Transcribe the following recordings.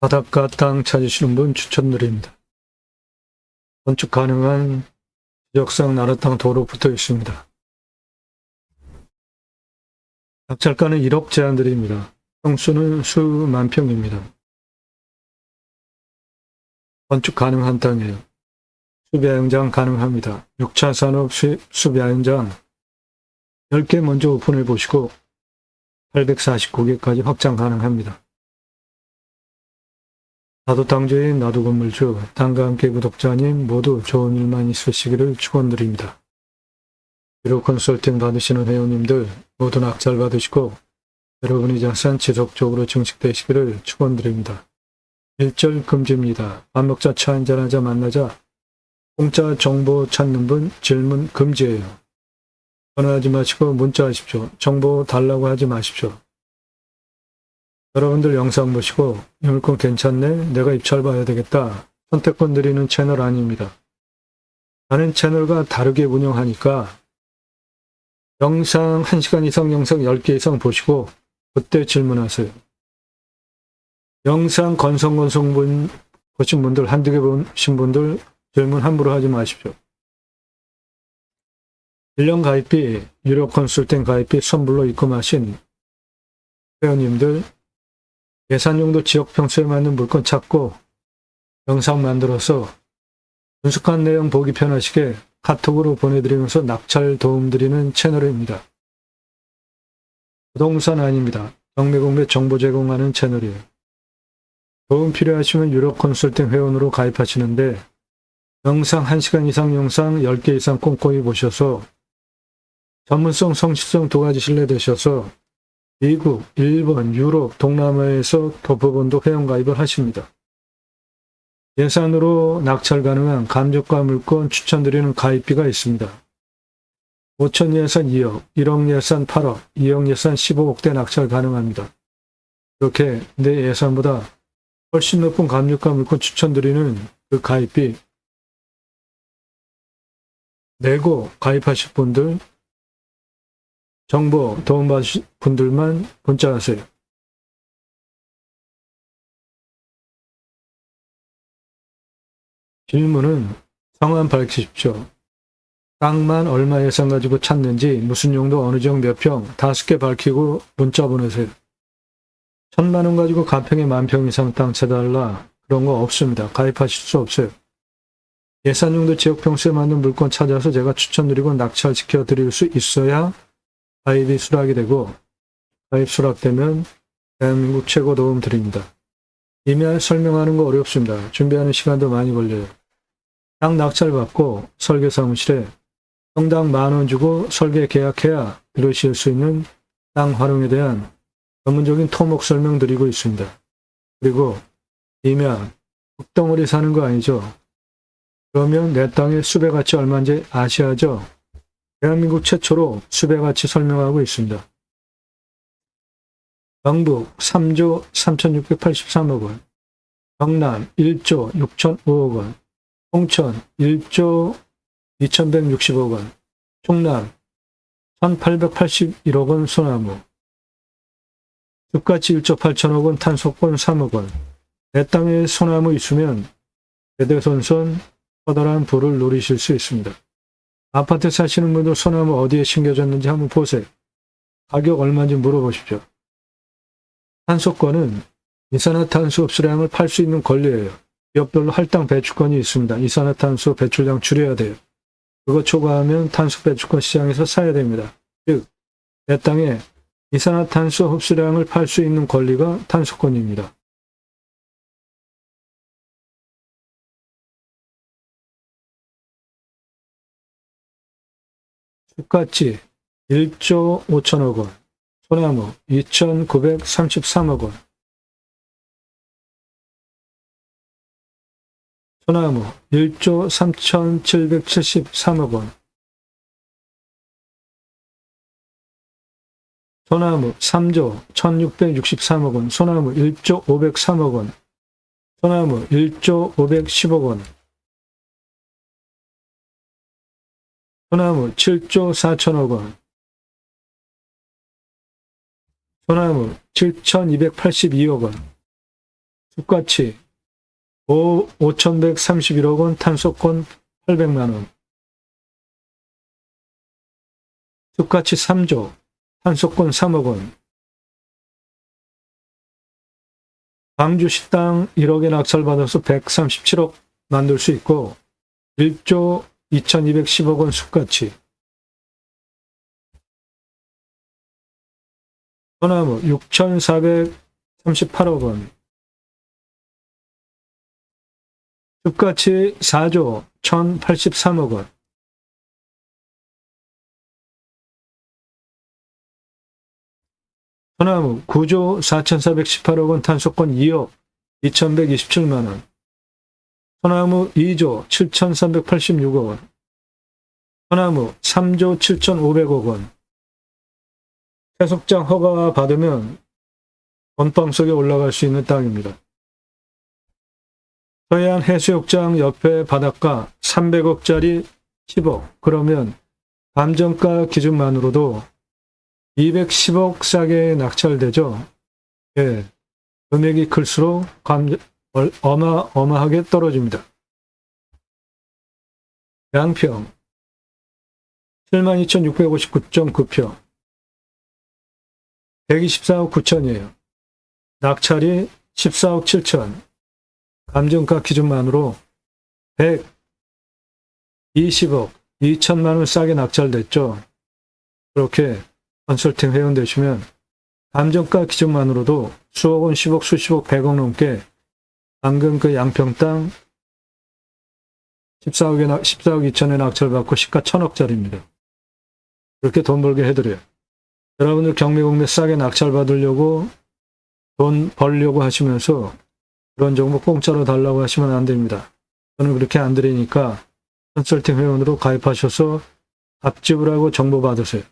바닷가 땅 찾으시는 분 추천드립니다. 건축 가능한 지적상 나라 땅 도로 붙어 있습니다. 낙찰가는 1억 제한드립니다. 평수는 수만 평입니다. 건축 가능한 땅이에요. 숲야영장 가능합니다. 6차 산업 숲야영장 10개 먼저 오픈해 보시고 849개까지 확장 가능합니다. 나도 땅주인 나도 건물주 땅과 함께 구독자님 모두 좋은 일만 있으시기를 축원드립니다. 비록 컨설팅 받으시는 회원님들 모두 낙찰 받으시고 여러분의 자산 지속적으로 증식되시기를 축원드립니다. 1절 금지입니다. 밥 먹자 차 한잔하자 만나자 공짜 정보 찾는 분 질문 금지예요. 전화하지 마시고 문자하십시오. 정보 달라고 하지 마십시오. 여러분들 영상 보시고 이 물건 괜찮네? 내가 입찰 봐야 되겠다. 선택권 드리는 채널 아닙니다. 나는 채널과 다르게 운영하니까 영상 1시간 이상 영상 10개 이상 보시고 그때 질문하세요. 영상 건성건성 보신 분들 한두 개 보신 분들 질문 함부로 하지 마십시오. 1년 가입비, 유료 컨설팅 가입비 선불로 입금하신 회원님들 예산용도 지역 평수에 맞는 물건 찾고 영상 만들어서 분석한 내용 보기 편하시게 카톡으로 보내드리면서 낙찰 도움드리는 채널입니다. 부동산 아닙니다. 경매공매 정보 제공하는 채널이에요. 도움 필요하시면 유료 컨설팅 회원으로 가입하시는데 영상 1시간 이상 영상 10개 이상 꼼꼼히 보셔서 전문성, 성실성 두 가지 신뢰되셔서 미국, 일본, 유럽, 동남아에서 도표본도 회원가입을 하십니다. 예산으로 낙찰 가능한 감정가 물건 추천드리는 가입비가 있습니다. 5천 예산 2억, 1억 예산 8억, 2억 예산 15억대 낙찰 가능합니다. 이렇게 내 예산보다 훨씬 높은 감정가 물건 추천드리는 그 가입비 내고 가입하실 분들 정보 도움받으실 분들만 문자하세요. 질문은 성함 밝히십시오. 땅만 얼마 예산 가지고 찾는지 무슨 용도 어느 지역 몇 평 5개 밝히고 문자 보내세요. 1,000만 원 가지고 가평에 10,000평 이상 땅 찾아달라 그런 거 없습니다. 가입하실 수 없어요. 예산용도 지역 평수에 맞는 물건 찾아서 제가 추천드리고 낙찰시켜 드릴 수 있어야 가입이 수락이 되고 가입 수락되면 대한민국 최고 도움 드립니다. 이메일 설명하는 거 어렵습니다. 준비하는 시간도 많이 걸려요. 땅 낙찰 받고 설계사무실에 평당 10,000원 주고 설계 계약해야 이루실 수 있는 땅 활용에 대한 전문적인 토목 설명 드리고 있습니다. 그리고 이메일 흙덩어리 사는 거 아니죠? 그러면 내 땅의 수배 가치 얼마인지 아셔야죠? 대한민국 최초로 수배 가치 설명하고 있습니다. 경북 3조 3,683억 원, 경남 1조 6,005억 원, 홍천 1조 2,160억 원, 충남 1,881억 원 소나무, 숲가치 1조 8천억 원, 탄소권 3억 원. 내 땅에 소나무 있으면 대대손손 커다란 부를 누리실 수 있습니다. 아파트 사시는 분들 소나무 어디에 심겨졌는지 한번 보세요. 가격 얼마인지 물어보십시오. 탄소권은 이산화탄소 흡수량을 팔 수 있는 권리예요. 기업별로 할당 배출권이 있습니다. 이산화탄소 배출량 줄여야 돼요. 그거 초과하면 탄소 배출권 시장에서 사야 됩니다. 즉, 내 땅에 이산화탄소 흡수량을 팔 수 있는 권리가 탄소권입니다. 숲가치 1조 5천억 원, 소나무 2,933억 원, 소나무 1조 3,773억 원, 소나무 3조 1,663억 원, 소나무 1조 503억 원, 소나무 1조 510억 원, 소나무 7조 4천억 원, 소나무 7,282억 원, 숲가치 5,131억 원, 탄소권 800만 원. 숲가치 3조, 탄소권 3억 원. 광주시 땅 1억에 낙찰받아서 137억 만들 수 있고 1조 2,210억 원 숲가치. 소나무 6,438억 원. 숲가치 4조 1,083억 원. 소나무 9조 4,418억 원, 탄소권 2억 2,127만 원. 소나무 2조 7,386억 원. 소나무 3조 7,500억 원. 해수욕장 허가 받으면 건빵 속에 올라갈 수 있는 땅입니다. 서해안 해수욕장 옆에 바닷가 300억짜리 10억. 그러면 감정가 기준만으로도 210억 싸게 낙찰되죠. 예, 금액이 클수록 어마어마하게 떨어집니다. 양평 72,659.9평 124억 9천이에요. 낙찰이 14억 7천. 감정가 기준만으로 120억 2천만 원 싸게 낙찰됐죠. 그렇게 컨설팅 회원 되시면 감정가 기준만으로도 수억 원, 10억, 수십억, 100억 넘게 방금 그 양평 땅 14억 2천에 낙찰받고 시가 1,000억짜리입니다. 그렇게 돈 벌게 해드려요. 여러분들 경매공매 싸게 낙찰받으려고 돈 벌려고 하시면서 그런 정보 공짜로 달라고 하시면 안 됩니다. 저는 그렇게 안 드리니까 컨설팅 회원으로 가입하셔서 답지불하고 정보 받으세요.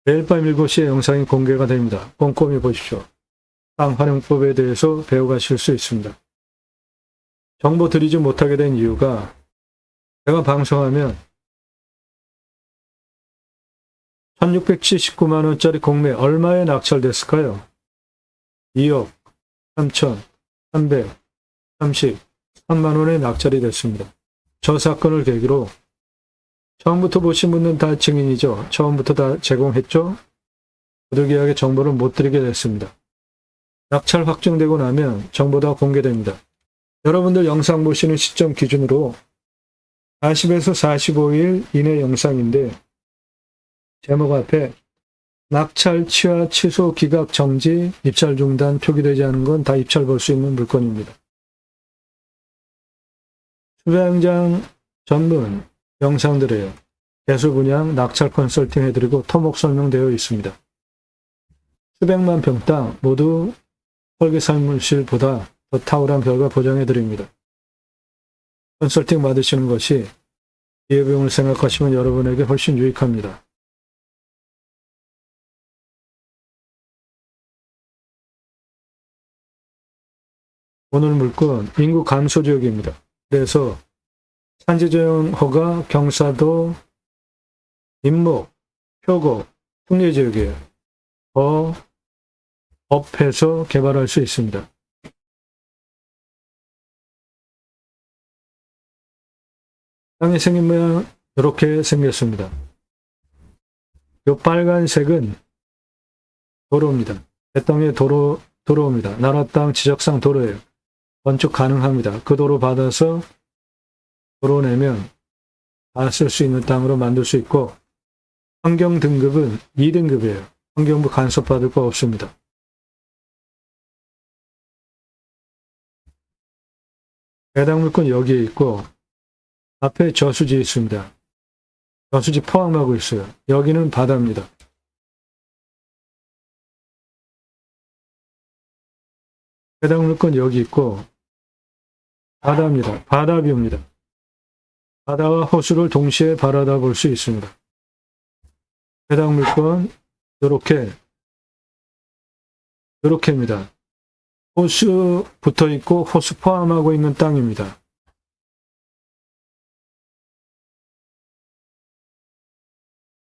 매일 밤 7시에 영상이 공개가 됩니다. 꼼꼼히 보십시오. 땅 활용법에 대해서 배워가실 수 있습니다. 정보 드리지 못하게 된 이유가 제가 방송하면 1,679만 원짜리 공매 얼마에 낙찰됐을까요? 2억 3,333만 원에 낙찰이 됐습니다. 저 사건을 계기로 처음부터 보신 분은 다 증인이죠. 처음부터 다 제공했죠. 부득이하게 정보를 못 드리게 됐습니다. 낙찰 확정되고 나면 정보 다 공개됩니다. 여러분들 영상 보시는 시점 기준으로 40에서 45일 이내 영상인데 제목 앞에 낙찰, 취하, 취소, 기각, 정지, 입찰 중단 표기되지 않은 건 다 입찰 볼 수 있는 물건입니다. 수배행장 전문 영상들이에요. 개수 분양, 낙찰 컨설팅 해드리고 토목 설명되어 있습니다. 수백만 평 땅 모두 설계사무실보다 더 탁월한 결과 보장해드립니다. 컨설팅 받으시는 것이 기회비용을 생각하시면 여러분에게 훨씬 유익합니다. 오늘 물건 인구 감소 지역입니다. 그래서 산지조형 허가, 경사도, 임목, 표고, 특례 지역이에요. 더 업해서 개발할 수 있습니다. 땅이 생긴 모양 이렇게 생겼습니다. 이 빨간색은 도로입니다. 내 땅에 도로입니다. 나라 땅 지적상 도로예요. 건축 가능합니다. 그 도로 받아서 도로 내면 다 쓸 수 있는 땅으로 만들 수 있고 환경 등급은 2등급이에요. 환경부 간섭받을 거 없습니다. 해당 물건 여기에 있고 앞에 저수지 있습니다. 저수지 포함하고 있어요. 여기는 바다입니다. 해당 물건 여기 있고 바다입니다. 바다뷰입니다. 바다와 호수를 동시에 바라다 볼 수 있습니다. 해당 물건 이렇게입니다. 호수 붙어 있고 호수 포함하고 있는 땅입니다.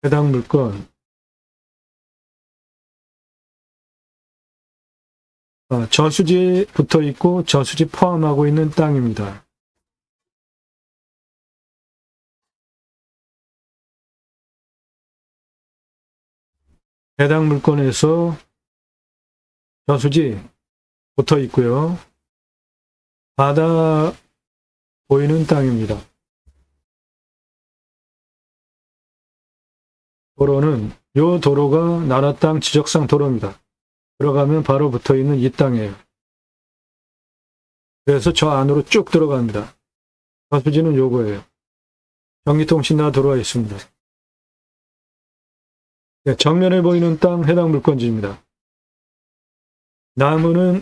해당 물건 저수지 붙어 있고 저수지 포함하고 있는 땅입니다. 해당 물건에서 저수지 붙어 있고요. 바다 보이는 땅입니다. 도로는 요 도로가 나라 땅 지적상 도로입니다. 들어가면 바로 붙어 있는 이 땅이에요. 그래서 저 안으로 쭉 들어갑니다. 저수지는 요거예요. 전기통신 다 들어와 있습니다. 네, 정면에 보이는 땅 해당 물건지입니다. 나무는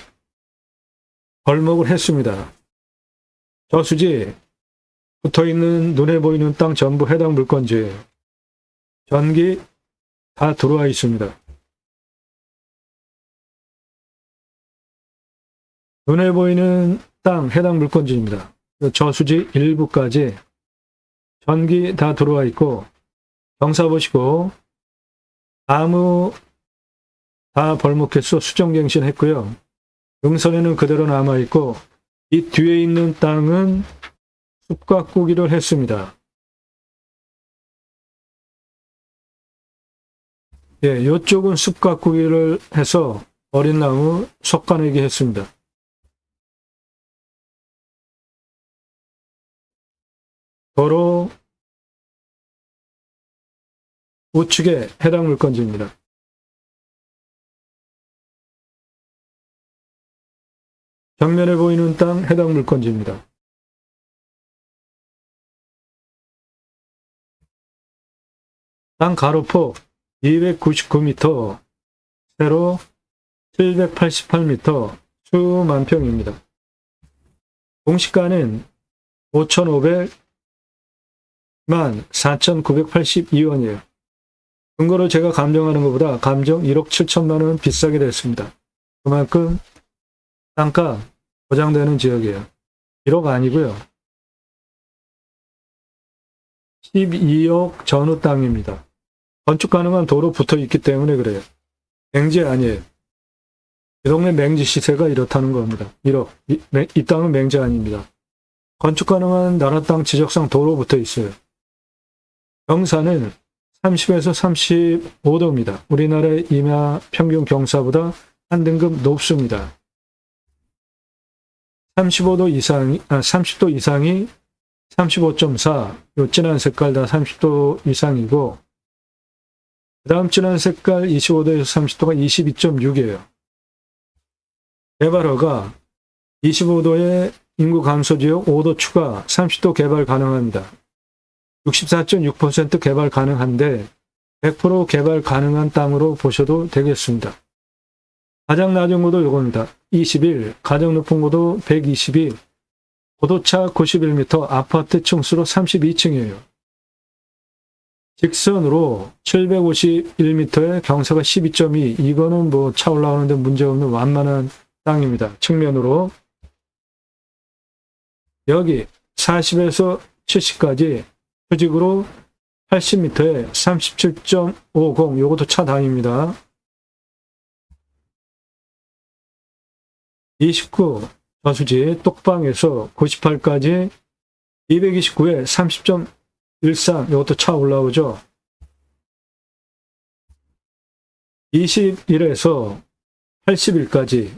벌목을 했습니다. 저수지 붙어있는 눈에 보이는 땅 전부 해당 물건지예요. 전기 다 들어와 있습니다. 눈에 보이는 땅 해당 물건지입니다. 저수지 일부까지 전기 다 들어와 있고 경사 보시고 나무 다 벌목해서 수정갱신했고요. 능선에는 그대로 남아있고 이 뒤에 있는 땅은 숲과 꾸기를 했습니다. 예, 이쪽은 숲과 꾸기를 해서 어린 나무 솎아내기 했습니다. 도로 우측에 해당 물건지입니다. 정면에 보이는 땅 해당 물건지입니다. 땅 가로폭 299m, 세로 788m, 수만 평입니다. 공시가는 5,500만 4,982원이에요. 근거로 제가 감정하는 것보다 감정 1억 7천만 원 비싸게 됐습니다. 그만큼 땅가 보장되는 지역이에요. 1억 아니고요. 12억 전후 땅입니다. 건축 가능한 도로 붙어 있기 때문에 그래요. 맹지 아니에요. 이 동네 맹지 시세가 이렇다는 겁니다. 1억. 이 땅은 맹지 아닙니다. 건축 가능한 나라 땅 지적상 도로 붙어 있어요. 경사는 30에서 35도입니다. 우리나라의 임야 평균 경사보다 한 등급 높습니다. 30도 이상이 35.4, 요 진한 색깔 다 30도 이상이고, 그 다음 진한 색깔 25도에서 30도가 22.6이에요. 개발허가 25도의 인구 감소 지역 5도 추가 30도 개발 가능합니다. 64.6% 개발 가능한데 100% 개발 가능한 땅으로 보셔도 되겠습니다. 가장 낮은 고도 이겁니다. 21, 가장 높은 고도 122, 고도차 91m, 아파트 층수로 32층이에요. 직선으로 751m에 경사가 12.2, 이거는 뭐 차 올라오는데 문제없는 완만한 땅입니다. 측면으로. 여기 40에서 70까지 수직으로 80m에 37.50, 요것도 차 다닙니다. 29, 저수지 똑방에서 98까지 229에 30.13, 이것도 차 올라오죠. 21에서 81까지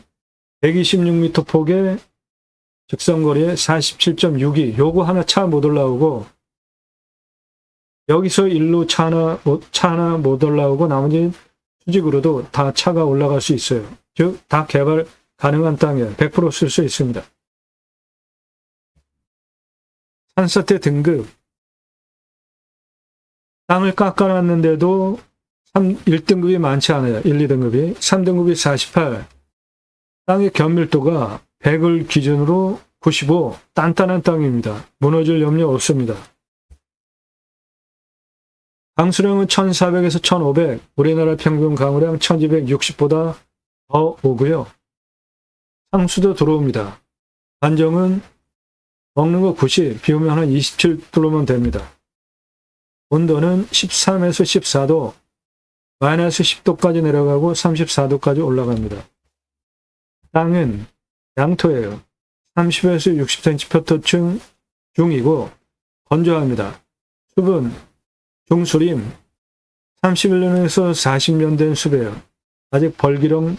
126m 폭의 직선거리에 47.62, 요거 하나 차 못 올라오고, 여기서 일로 차 하나 못 올라오고 나머지 수직으로도 다 차가 올라갈 수 있어요. 즉 다 개발 가능한 땅이에요. 100% 쓸 수 있습니다. 산사태 등급, 땅을 깎아놨는데도 1등급이 많지 않아요. 1, 2등급이. 3등급이 48, 땅의 견밀도가 100을 기준으로 95, 단단한 땅입니다. 무너질 염려 없습니다. 강수량은 1400에서 1500, 우리나라 평균 강우량 1260보다 더 오고요. 상수도 들어옵니다. 안정은 먹는 거 90, 비 오면 한 27도로면 됩니다. 온도는 13에서 14도, 마이너스 10도까지 내려가고 34도까지 올라갑니다. 땅은 양토예요. 30에서 60cm 표토층 중이고 건조합니다. 숲은 중수림 31년에서 40년 된 숲이에요. 아직 벌기령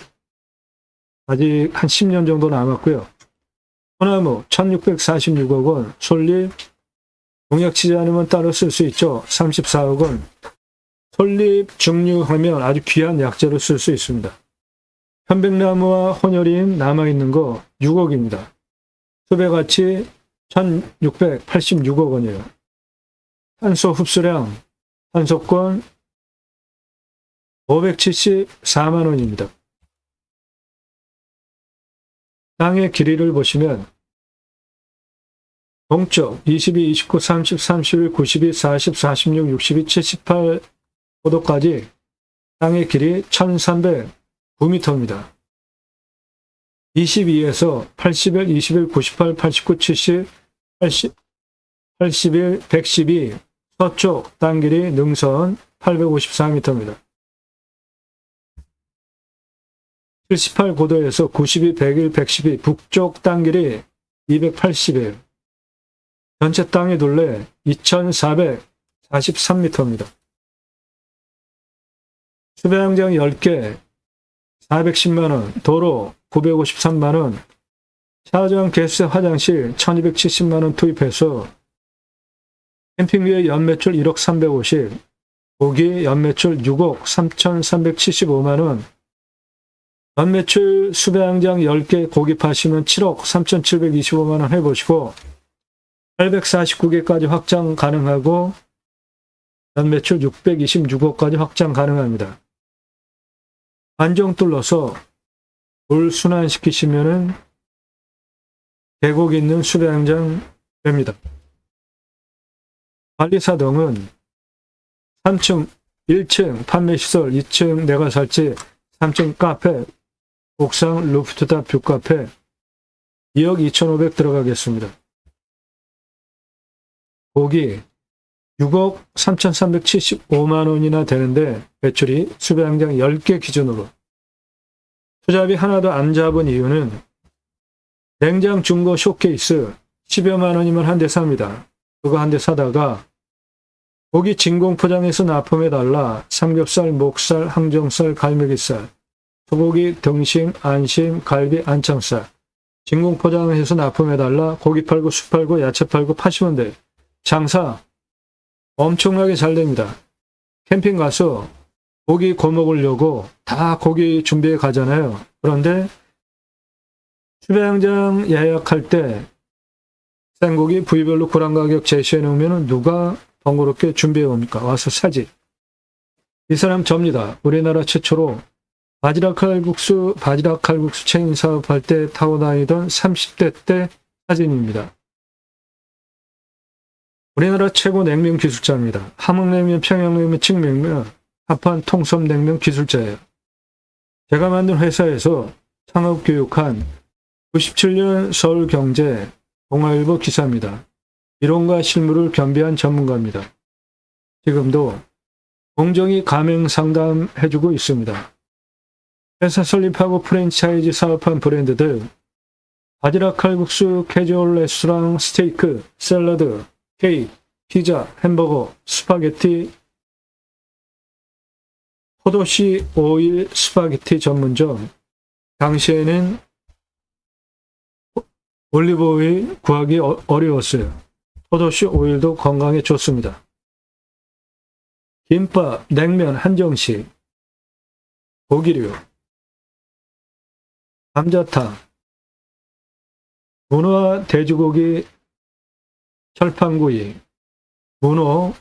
아직 한 10년 정도 남았고요. 소나무 1646억 원, 솔잎 농약 치지 않으면 따로 쓸 수 있죠. 34억 원. 솔잎 증류하면 아주 귀한 약재로 쓸 수 있습니다. 편백나무와 혼혈인 남아있는 거 6억입니다. 숲의 가치 1686억 원이에요. 탄소 흡수량, 탄소권 574만 원입니다. 땅의 길이를 보시면 동쪽 22, 29, 30, 31, 92, 40, 46, 62, 78호도까지 땅의 길이 1309m입니다. 22에서 81, 21, 98, 89, 70, 80, 81, 112 서쪽 땅 길이 능선 854m입니다. 78고도에서 92, 101, 112 북쪽 땅 길이 280이에요. 전체 땅의 둘레 2443m입니다. 수배양장 10개 410만원, 도로 953만원, 샤워장, 개수대, 화장실 1270만원 투입해서 캠핑비의 연매출 1억 350, 고기 연매출 6억 3375만원, 연매출 수배양장 10개 고기 파시면 7억 3725만원 해보시고 849개까지 확장 가능하고 연매출 626억까지 확장 가능합니다. 관정 뚫러서 물 순환시키시면은 계곡 있는 수배양장 됩니다. 관리사동은 3층, 1층 판매시설, 2층 내가 살지, 3층 카페, 옥상 루프트탑 뷰카페 2억 2,500 들어가겠습니다. 고기 6억 3,375만 원이나 되는데 매출이 수배양장 10개 기준으로 투자비 하나도 안 잡은 이유는 냉장 중고 쇼케이스 10여만 원이면 한 대 삽니다. 그거 한 대 사다가 고기 진공 포장해서 납품해달라. 삼겹살, 목살, 항정살, 갈매기살, 소고기, 등심, 안심, 갈비, 안창살 진공 포장해서 납품해달라. 고기 팔고 술 팔고 야채 팔고 파시면 돼. 장사 엄청나게 잘 됩니다. 캠핑 가서 고기 구워 먹으려고 다 고기 준비해 가잖아요. 그런데 수배양장 예약할 때 생고기 부위별로 구랑 가격 제시해 놓으면 누가 번거롭게 준비해 옵니까? 와서 사지. 이 사람 접니다. 우리나라 최초로 바지락 칼국수 체인 사업할 때 타고 다니던 30대 때 사진입니다. 우리나라 최고 냉면 기술자입니다. 함흥냉면, 평양냉면, 칡냉면 합한 통섭냉면 기술자예요. 제가 만든 회사에서 창업교육한 97년 서울경제 동아일보 기사입니다. 이론과 실무를 겸비한 전문가입니다. 지금도 공정위 가맹 상담해주고 있습니다. 회사 설립하고 프랜차이즈 사업한 브랜드들 바지락 칼국수, 캐주얼 레스토랑, 스테이크, 샐러드, 케이크, 피자, 햄버거, 스파게티, 포도씨 오일 스파게티 전문점. 당시에는 올리브 오일 구하기 어려웠어요. 포도씨 오일도 건강에 좋습니다. 김밥, 냉면 한정식, 고기류, 감자탕, 문어와 돼지고기, 철판구이, 문어,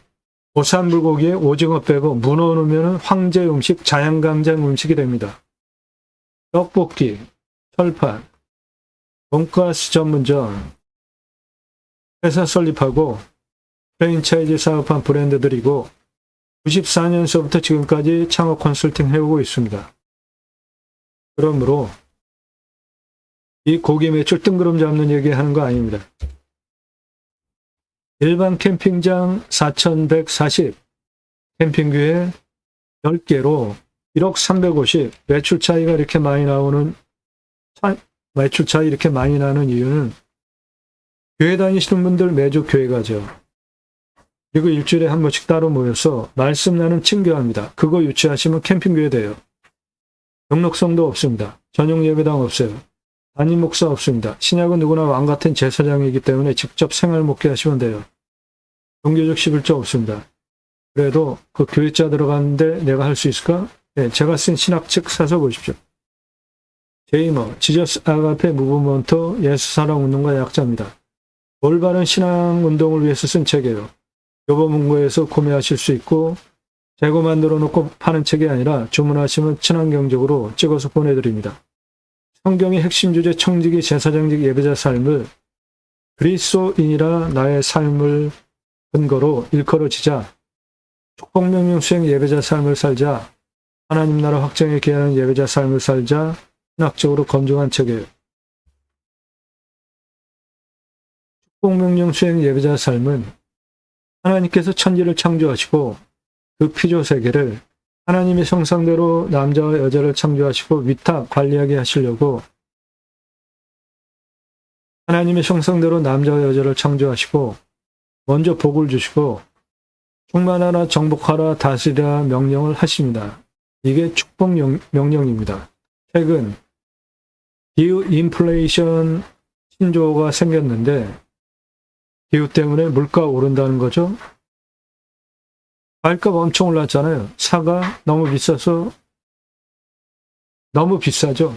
보쌈불고기에 오징어 빼고 문어 넣으면 황제 음식, 자양강장 음식이 됩니다. 떡볶이, 철판, 돈가스 전문점, 회사 설립하고 프랜차이즈 사업한 브랜드들이고 94년서부터 지금까지 창업 컨설팅 해오고 있습니다. 그러므로 이 고기 매출 뜬구름 잡는 얘기 하는 거 아닙니다. 일반 캠핑장 4,140, 캠핑기에 10개로 1억 350, 매출 차이가 이렇게 많이 나오는 매출 차이 이렇게 많이 나는 이유는 교회 다니시는 분들 매주 교회 가죠. 그리고 일주일에 한 번씩 따로 모여서 말씀 나눔 친교합니다. 그거 유치하시면 캠핑교회 돼요. 등록성도 없습니다. 전용 예배당 없어요. 담임 목사 없습니다. 신약은 누구나 왕 같은 제사장이기 때문에 직접 생활 목회하시면 돼요. 종교적 11조 없습니다. 그래도 그 교회자 들어가는데 내가 할 수 있을까? 네, 제가 쓴 신학책 사서 보십시오. 제이머, 지저스 아가페 무브먼트 예수사랑 운동가 약자입니다. 올바른 신앙 운동을 위해서 쓴 책이에요. 교보문고에서 구매하실 수 있고 재고 만들어 놓고 파는 책이 아니라 주문하시면 친환경적으로 찍어서 보내드립니다. 성경의 핵심 주제 청지기 제사장직 예배자 삶을 그리스도인이라 나의 삶을 근거로 일컬어지자 축복명령 수행 예배자 삶을 살자 하나님 나라 확장에 기하는 예배자 삶을 살자 신학적으로 검증한 책이에요. 축복명령 수행 예배자 삶은 하나님께서 천지를 창조하시고 그 피조 세계를 하나님의 형상대로 남자와 여자를 창조하시고 위탁 관리하게 하시려고 하나님의 형상대로 남자와 여자를 창조하시고 먼저 복을 주시고 충만하라 정복하라 다스리라 명령을 하십니다. 이게 축복 명령입니다. 최근 기후 인플레이션 신조어가 생겼는데 기후 때문에 물가 오른다는 거죠. 과일값 엄청 올랐잖아요. 사과 너무 비싸서 너무 비싸죠.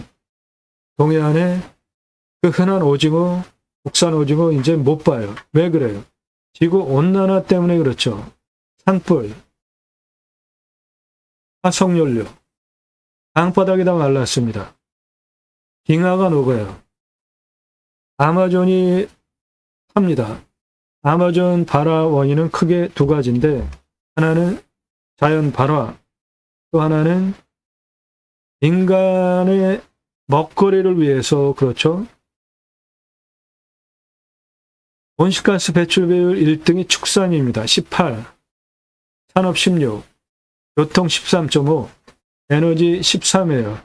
동해안에 그 흔한 오징어, 국산 오징어 이제 못 봐요. 왜 그래요? 지구 온난화 때문에 그렇죠. 산불, 화석연료, 땅바닥이 다 말랐습니다. 빙하가 녹아요. 아마존이 탑니다. 아마존 발화 원인은 크게 두 가지인데 하나는 자연 발화, 또 하나는 인간의 먹거리를 위해서 그렇죠. 온실가스 배출 비율 1등이 축산입니다. 18, 산업 16, 교통 13.5, 에너지 13이에요.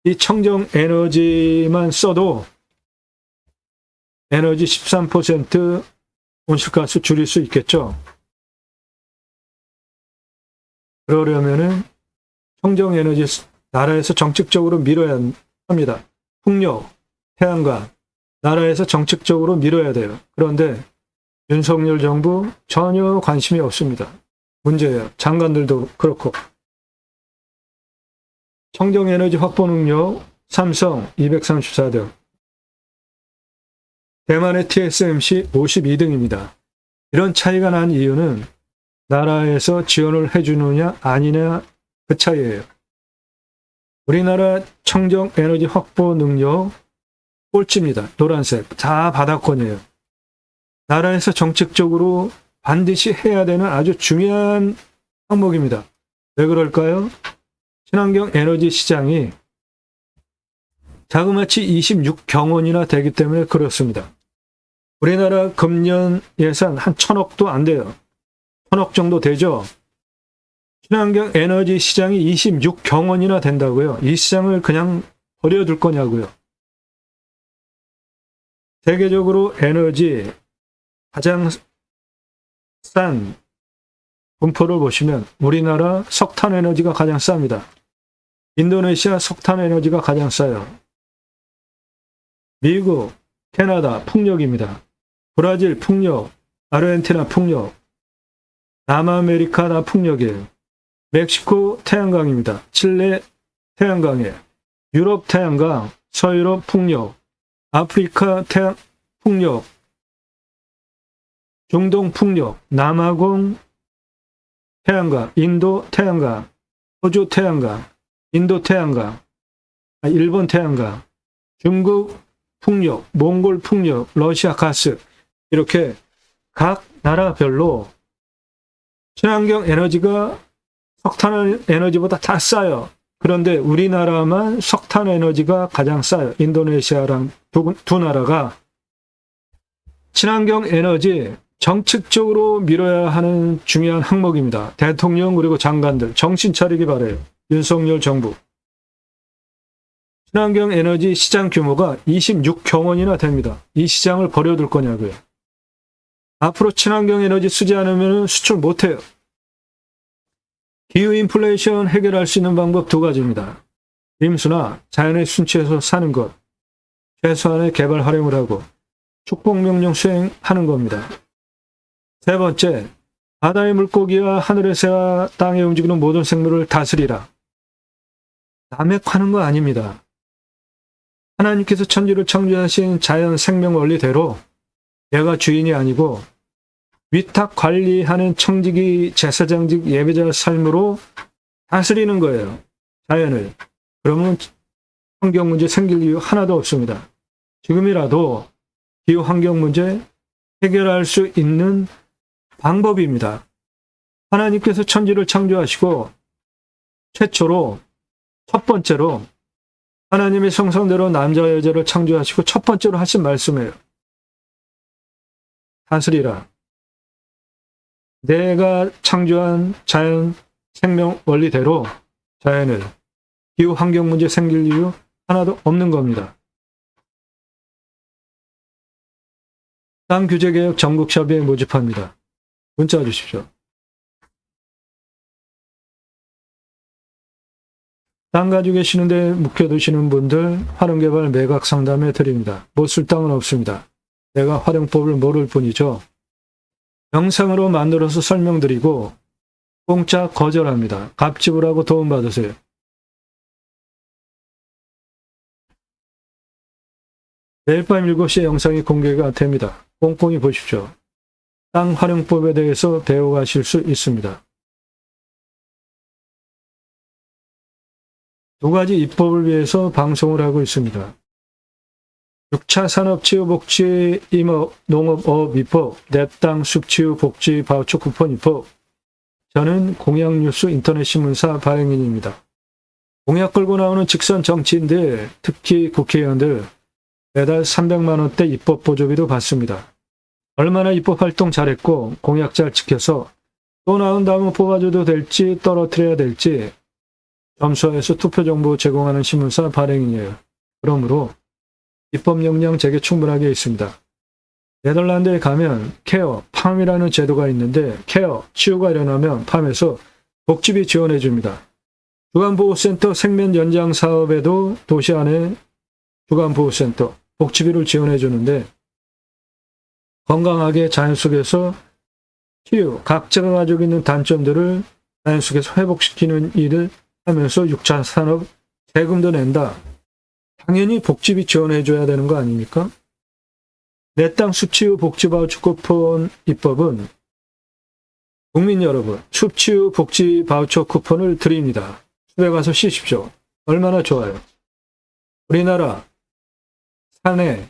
이 청정 에너지만 써도 에너지 13% 온실가스 줄일 수 있겠죠. 그러려면은 청정 에너지 나라에서 정책적으로 밀어야 합니다. 풍력, 태양광 나라에서 정책적으로 밀어야 돼요. 그런데 윤석열 정부 전혀 관심이 없습니다. 문제예요. 장관들도 그렇고. 청정 에너지 확보 능력 삼성 234등, 대만의 TSMC 52등입니다. 이런 차이가 난 이유는 나라에서 지원을 해주느냐 아니냐 그 차이예요. 우리나라 청정 에너지 확보 능력 꼴찌입니다. 노란색 다 바닥권이에요. 나라에서 정책적으로 반드시 해야 되는 아주 중요한 항목입니다. 왜 그럴까요? 친환경 에너지 시장이 자그마치 26경원이나 되기 때문에 그렇습니다. 우리나라 금년 예산 한 1,000억도 안 돼요. 1,000억 정도 되죠. 친환경 에너지 시장이 26경원이나 된다고요. 이 시장을 그냥 버려둘 거냐고요. 세계적으로 에너지 가장 싼 분포를 보시면 우리나라 석탄 에너지가 가장 쌉니다. 인도네시아 석탄 에너지가 가장 싸요. 미국, 캐나다 풍력입니다. 브라질 풍력, 아르헨티나 풍력, 남아메리카 다 풍력이에요. 멕시코 태양광입니다. 칠레 태양광이에요. 유럽 태양광, 서유럽 풍력, 아프리카 태양 풍력, 중동 풍력, 남아공 태양광, 인도 태양광, 호주 태양광, 인도 태양광, 일본 태양광, 중국 풍력, 몽골 풍력, 러시아 가스, 이렇게 각 나라별로 친환경 에너지가 석탄 에너지보다 다 싸요. 그런데 우리나라만 석탄 에너지가 가장 싸요. 인도네시아랑 두 나라가. 친환경 에너지 정책적으로 밀어야 하는 중요한 항목입니다. 대통령 그리고 장관들 정신 차리기 바라요. 윤석열 정부. 친환경 에너지 시장 규모가 26경원이나 됩니다. 이 시장을 버려둘 거냐고요. 앞으로 친환경 에너지 쓰지 않으면 수출 못해요. 기후 인플레이션 해결할 수 있는 방법 두 가지입니다. 임수나 자연의 순치에서 사는 것, 최소한의 개발 활용을 하고 축복명령 수행하는 겁니다. 세 번째, 바다의 물고기와 하늘의 새와 땅에 움직이는 모든 생물을 다스리라. 남획하는 거 아닙니다. 하나님께서 천지를 창조하신 자연 생명 원리대로 내가 주인이 아니고 위탁 관리하는 청지기 제사장직 예배자 삶으로 다스리는 거예요. 자연을. 그러면 환경 문제 생길 이유 하나도 없습니다. 지금이라도 기후 환경 문제 해결할 수 있는 방법입니다. 하나님께서 천지를 창조하시고 최초로 첫 번째로 하나님의 성성대로 남자와 여자를 창조하시고 첫 번째로 하신 말씀이에요. 다스리라. 내가 창조한 자연 생명 원리대로 자연을 기후 환경 문제 생길 이유 하나도 없는 겁니다. 땅 규제 개혁 전국협의회 모집합니다. 문자 주십시오. 땅 가지고 계시는데 묵혀두시는 분들 활용개발 매각 상담해 드립니다. 못 쓸 땅은 없습니다. 내가 활용법을 모를 뿐이죠. 영상으로 만들어서 설명드리고 공짜 거절합니다. 갑지불하고 도움받으세요. 매일 밤 7시에 영상이 공개가 됩니다. 꼼꼼히 보십시오. 땅 활용법에 대해서 배워가실 수 있습니다. 두 가지 입법을 위해서 방송을 하고 있습니다. 6차 산업치유복지 임업 농업업 입법, 내 땅 숲치유 복지 바우처 쿠폰 입법. 저는 공약뉴스 인터넷 신문사 발행인입니다. 공약 걸고 나오는 직선 정치인들, 특히 국회의원들 매달 300만 원대 입법 보조비도 받습니다. 얼마나 입법 활동 잘했고 공약 잘 지켜서 또 나온 다음에 뽑아줘도 될지 떨어뜨려야 될지 점수화해서 투표 정보 제공하는 신문사 발행인이에요. 그러므로 입법 역량 제게 충분하게 있습니다. 네덜란드에 가면 케어, 팜이라는 제도가 있는데 케어, 치유가 일어나면 팜에서 복지비 지원해 줍니다. 주간보호센터 생면 연장 사업에도 도시 안에 주간보호센터, 복지비를 지원해 주는데 건강하게 자연 속에서 치유, 각자가 가지고 있는 단점들을 자연 속에서 회복시키는 일을 하면서 6차 산업 세금도 낸다. 당연히 복지비 지원해 줘야 되는 거 아닙니까? 내 땅 숲치유 복지 바우처 쿠폰 입법은 국민 여러분, 숲치유 복지 바우처 쿠폰을 드립니다. 숲에 가서 쉬십시오. 얼마나 좋아요. 우리나라 산에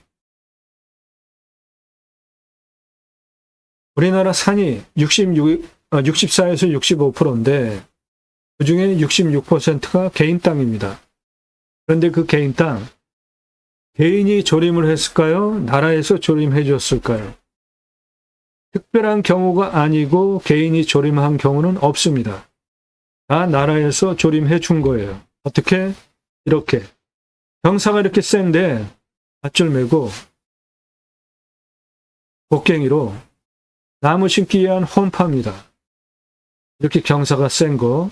우리나라 산이 64에서 65%인데 그 중에 66%가 개인 땅입니다. 그런데 그 개인 땅, 개인이 조림을 했을까요? 나라에서 조림해 줬을까요? 특별한 경우가 아니고 개인이 조림한 경우는 없습니다. 다 나라에서 조림해 준 거예요. 어떻게? 이렇게. 경사가 이렇게 센데 밧줄 메고 곡괭이로 나무 심기 위한 홈파입니다. 이렇게 경사가 센 거.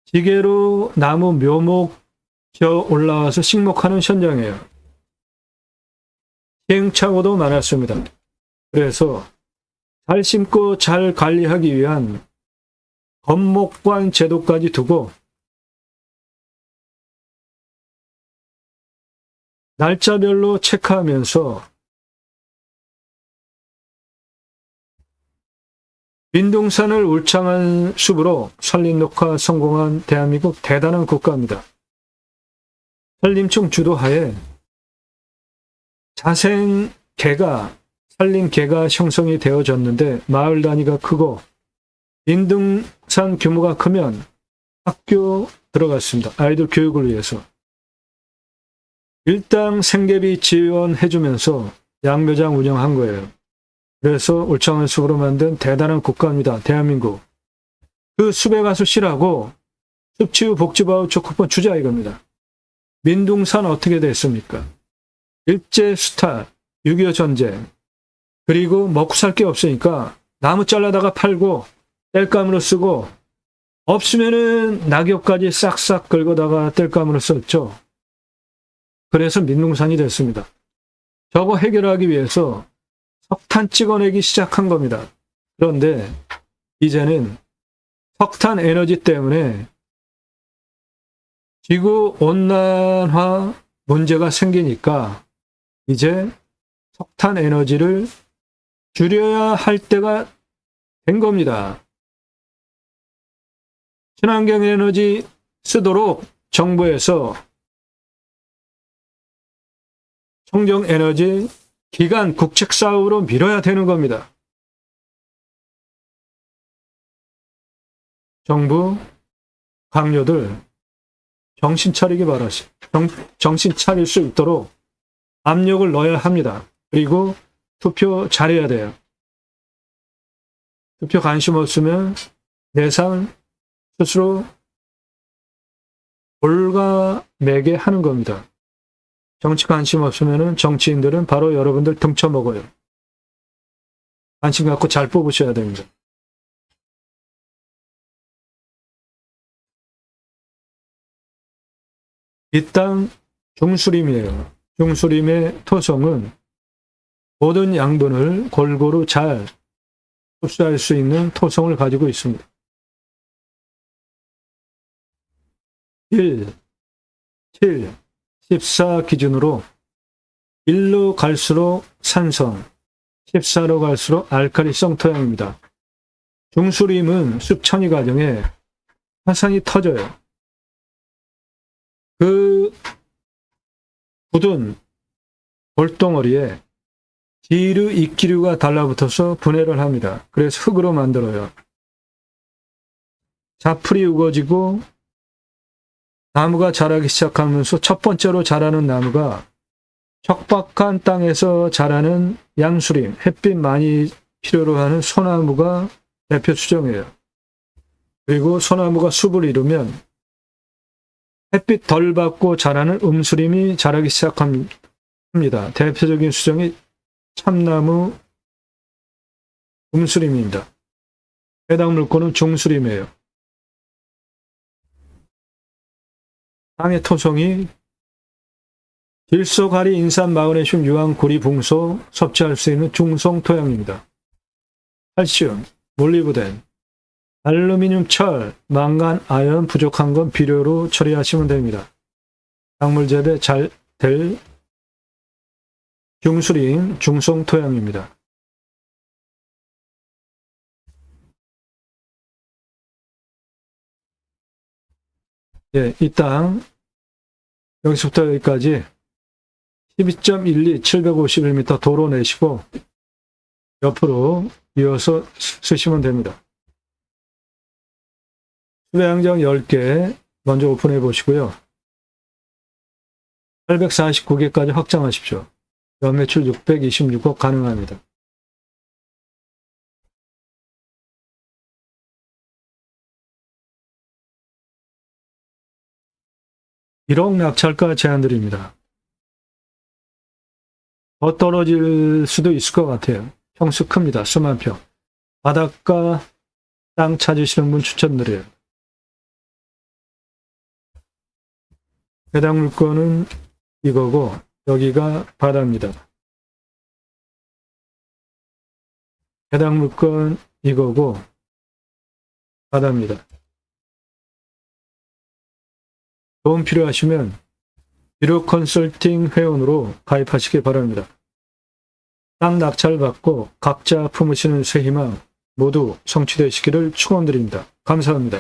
지게로 나무 묘목 저 올라와서 식목하는 현장이에요. 시행착오도 많았습니다. 그래서 잘 심고 잘 관리하기 위한 건목관 제도까지 두고 날짜별로 체크하면서 민둥산을 울창한 숲으로 산림 녹화 성공한 대한민국 대단한 국가입니다. 산림청 주도하에 자생개가 산림개가 형성이 되어졌는데 마을 단위가 크고 민둥산 규모가 크면 학교 들어갔습니다. 아이들 교육을 위해서. 일당 생계비 지원해주면서 양묘장 운영한 거예요. 그래서 울창한 숲으로 만든 대단한 국가입니다. 대한민국. 그 숲에 가서 쉬라고 숲치유 복지 바우처 쿠폰 주자 이겁니다. 민둥산 어떻게 됐습니까? 일제수탈, 6.25 전쟁, 그리고 먹고 살 게 없으니까 나무 잘라다가 팔고 땔감으로 쓰고 없으면은 낙엽까지 싹싹 긁어다가 땔감으로 썼죠. 그래서 민둥산이 됐습니다. 저거 해결하기 위해서 석탄 찍어내기 시작한 겁니다. 그런데 이제는 석탄 에너지 때문에 지구 온난화 문제가 생기니까 이제 석탄 에너지를 줄여야 할 때가 된 겁니다. 친환경 에너지 쓰도록 정부에서 청정 에너지 기간 국책 사업으로 밀어야 되는 겁니다. 정부, 강요들 정신 차리기 바라시. 정신 차릴 수 있도록 압력을 넣어야 합니다. 그리고 투표 잘해야 돼요. 투표 관심 없으면 내 삶 스스로 올가매게 하는 겁니다. 정치 관심 없으면 정치인들은 바로 여러분들 등쳐먹어요. 관심 갖고 잘 뽑으셔야 됩니다. 이 땅 중수림이에요. 중수림의 토성은 모든 양분을 골고루 잘 흡수할 수 있는 토성을 가지고 있습니다. 1, 7, 14 기준으로 1로 갈수록 산성, 14로 갈수록 알칼리성 토양입니다. 중수림은 습천이 과정에 화산이 터져요. 그 굳은 돌덩어리에 지류, 이끼류가 달라붙어서 분해를 합니다. 그래서 흙으로 만들어요. 자풀이 우거지고 나무가 자라기 시작하면서 첫 번째로 자라는 나무가 척박한 땅에서 자라는 양수림, 햇빛 많이 필요로 하는 소나무가 대표 추정이에요. 그리고 소나무가 숲을 이루면 햇빛 덜 받고 자라는 음수림이 자라기 시작합니다. 대표적인 수정이 참나무 음수림입니다. 해당 물건은 중수림이에요. 땅의 토성이 질소, 가리, 인산, 마그네슘, 유황, 구리, 붕소 섭취할 수 있는 중성 토양입니다. 칼슘, 몰리브덴, 알루미늄, 철, 망간, 아연 부족한 건 비료로 처리하시면 됩니다. 작물 재배 잘 될 중수림, 중성 토양입니다. 예, 이 땅 여기서부터 여기까지 12.12 751m 도로 내시고 옆으로 이어서 쓰시면 됩니다. 수배양장 10개 먼저 오픈해 보시고요. 849개까지 확장하십시오. 연매출 626억 가능합니다. (1억) 낙찰가 제안드립니다. 더 떨어질 수도 있을 것 같아요. 평수 큽니다. 수만 평. 바닷가 땅 찾으시는 분 추천드려요. 해당 물건은 이거고 여기가 바다입니다. 해당 물건 이거고 바다입니다. 도움 필요하시면 비료 컨설팅 회원으로 가입하시기 바랍니다. 땅 낙찰 받고 각자 품으시는 새 희망 모두 성취되시기를 축원드립니다. 감사합니다.